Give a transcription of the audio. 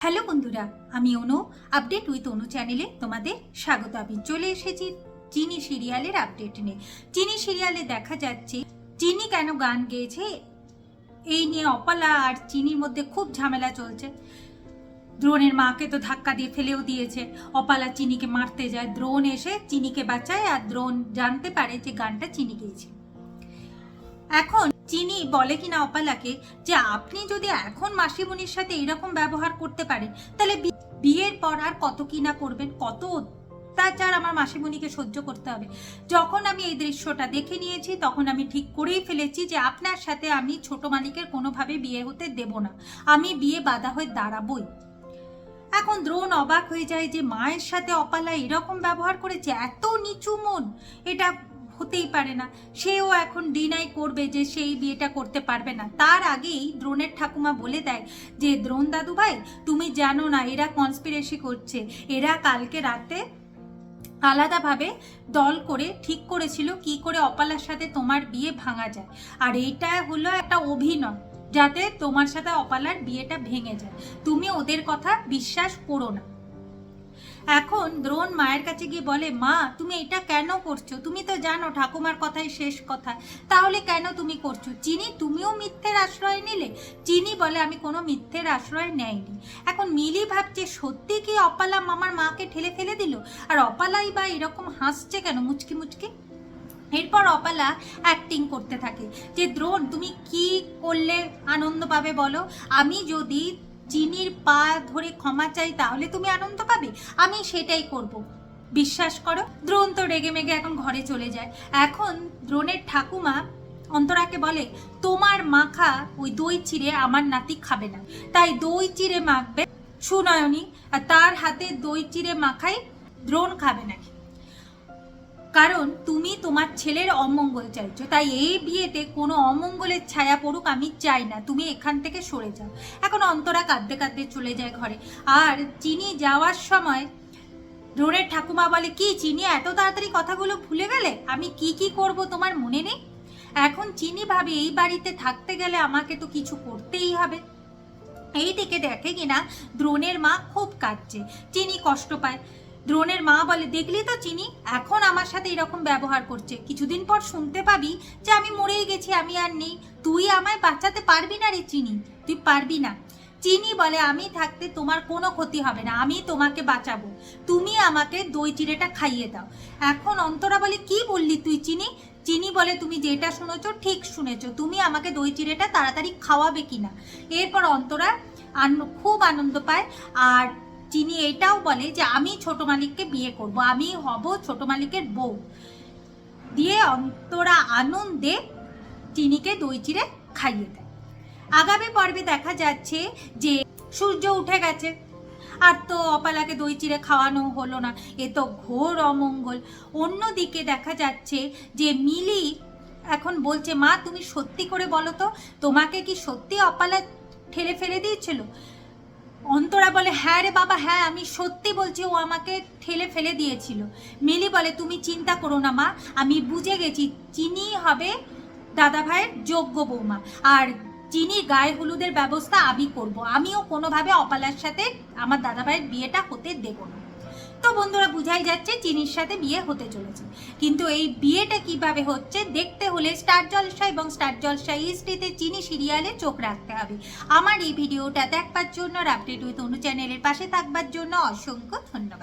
Hello বন্ধুরা, আমি অনু। Update with অনু চ্যানেলে তোমাদের স্বাগত। আমি চলে এসেছি চিনি সিরিয়ালের আপডেট নিয়ে। চিনি সিরিয়ালে দেখা যাচ্ছে চিনি কেন গান গেয়েছে এই নিয়ে অপালা আর চিনির মধ্যে খুব ঝামেলা চলছে। দ্রোণের মাকে তো ধাক্কা দিয়ে ফেলেও দিয়েছে। অপালা চিনিকে মারতে যায়, দ্রোণ এসে চিনিকে বাঁচায় আর দ্রোণ জানতে পারে যে গানটা চিনি গেয়েছে। এখন চিনি বলে কিনা অপালাকে যে আপনি যদি এখন মাসিমণির সাথে এরকম ব্যবহার করতে পারেন তাহলে বিয়ের পর আর কত কি না করবেন, কত অত্যাচার আমার মাসিমণিকে সহ্য করতে হবে। যখন আমি এই দৃশ্যটা দেখে নিয়েছি তখন আমি ঠিক করেই ফেলেছি যে আপনার সাথে আমি ছোট মালিকের কোনোভাবে বিয়ে হতে দেব না, আমি বিয়ে বাধা হয়ে দাঁড়াবই। এখন দ্রোণ অবাক হয়ে যায় যে মায়ের সাথে অপালা এরকম ব্যবহার করেছে, এত নিচু মন, এটা হতেই পারে না। সেও এখন ডিনাই করবে যে সেই বিয়েটা করতে পারবে না। তার আগেই দ্রোণের ঠাকুমা বলে দেয় যে দ্রোণ দাদু ভাই, তুমি জানো না এরা কনস্পিরেসি করছে, এরা কালকে রাতে আলাদাভাবে দল করে ঠিক করেছিল কি করে অপালার সাথে তোমার বিয়ে ভাঙা যায়, আর এইটা হলো একটা অভিনয় যাতে তোমার সাথে অপালার বিয়েটা ভেঙে যায়। তুমি ওদের কথা বিশ্বাস করো না। এখন দ্রোণ মায়ের কাছে গিয়ে বলে, মা তুমি এটা কেন করছো? তুমি তো জানো ঠাকুমার কথাই শেষ কথা, তাহলে কেন তুমি করছো? চিনি তুমিও মিথ্যের আশ্রয় নিলে? চিনি বলে আমি কোনো মিথ্যের আশ্রয় নেয়নি। এখন মিলি ভাবছে সত্যি কি অপালা মামার মাকে ঠেলে ফেলে দিল, আর অপালাই বা এরকম হাসছে কেন মুচকি মুচকি। এরপর অপালা অ্যাক্টিং করতে থাকে যে দ্রোণ তুমি কি করলে আনন্দ পাবে বলো, আমি যদি চিনির পা ধরে ক্ষমা চাই তাহলে তুমি আনন্দ পাবে, আমি সেটাই করব, বিশ্বাস করো। দ্রোণ তো রেগে মেগে এখন ঘরে চলে যায়। এখন দ্রোণের ঠাকুমা অন্তরাকে বলে, তোমার মাখা ওই দই চিড়ে আমার নাতি খাবে না, তাই দই চিড়ে মাখবে সুনয়নী, আর তার হাতে দই চিড়ে মাখাই দ্রোণ খাবে নাকি, কারণ তুমি তোমার ছেলের অমঙ্গল চাইছো, তাই এই বিয়েতে কোনো অমঙ্গলের ছায়া পড়ুক আমি চাই না, তুমি এখান থেকে সরে যাও। এখন অন্তরা কাঁদতে কাঁদতে চলে যায় ঘরে। আর চিনি যাওয়ার সময় দ্রোণের ঠাকুমা বলে, কি চিনি এত তাড়াতাড়ি কথাগুলো ভুলে গেলে? আমি কি কি করব তোমার মনে নেই? এখন চিনি ভাবে এই বাড়িতে থাকতে গেলে আমাকে তো কিছু করতেই হবে। এই দিকে দেখে কিনা দ্রোণের মা খুব কাঁদছে, চিনি কষ্ট পায়। দ্রোণের মা বলে, দেখলি তো চিনি এখন আমার সাথে এরকম ব্যবহার করছে, কিছুদিন পর শুনতে পাবি যে আমি মরেই গেছি, আমি আর নেই, তুই আমায় বাঁচাতে পারবি না রে চিনি, তুই পারবি না। চিনি বলে, আমি থাকতে তোমার কোনো ক্ষতি হবে না, আমি তোমাকে বাঁচাবো, তুমি আমাকে দই চিড়েটা খাইয়ে দাও। এখন অন্তরা বলে, কি বললি তুই চিনি? চিনি বলে, তুমি যেটা শুনেছো ঠিক শুনেছো, তুমি আমাকে দই চিড়েটা তাড়াতাড়ি খাওয়াবে কিনা। এরপর অন্তরা খুব আনন্দ পায়। আর চিনি এটাও বলে যে আমি ছোট মালিককে বিয়ে করব, আমি হব ছোট মালিকের বউ। দিয়ে অন্তরা আনন্দে চিনিকে দই চিড়ে খাইয়ে দেয়। আগামী পর্বে দেখা যাচ্ছে যে সূর্য উঠে গেছে আর তো অপালাকে দই চিড়ে খাওয়ানো হলো না, এ তো ঘোর অমঙ্গল। অন্যদিকে দেখা যাচ্ছে যে মিলি এখন বলছে, মা তুমি সত্যি করে বলো তো, তোমাকে কি সত্যি অপালা ঠেলে ফেলে দিয়েছিল? অন্তরা বলে, হ্যাঁ রে বাবা হ্যাঁ, আমি সত্যি বলছি, ও আমাকে ঠেলে ফেলে দিয়েছিল। মিলি বলে, তুমি চিন্তা করো না মা, আমি বুঝে গেছি চিনি হবে দাদা ভাইয়ের যোগ্য বৌমা, আর চিনির গায়ে হলুদের ব্যবস্থা আমি করব, আমিও কোনোভাবে অপালার সাথে আমার দাদা ভাইয়ের বিয়েটা হতে দেব না। তো বন্ধুরা বুঝাই যাচ্ছে চিনির সাথে বিয়ে হতে চলেছে, কিন্তু এই বিয়েটা কিভাবে হচ্ছে দেখতে হলে স্টার জলসা এবং স্টার জলসা ইস্টিতে চিনি সিরিয়ালে চোখ রাখতে হবে। আমার এই ভিডিওটা দেখবার জন্য, আপডেট উইথ অনু চ্যানেলের পাশে থাকবার জন্য অসংখ্য ধন্যবাদ।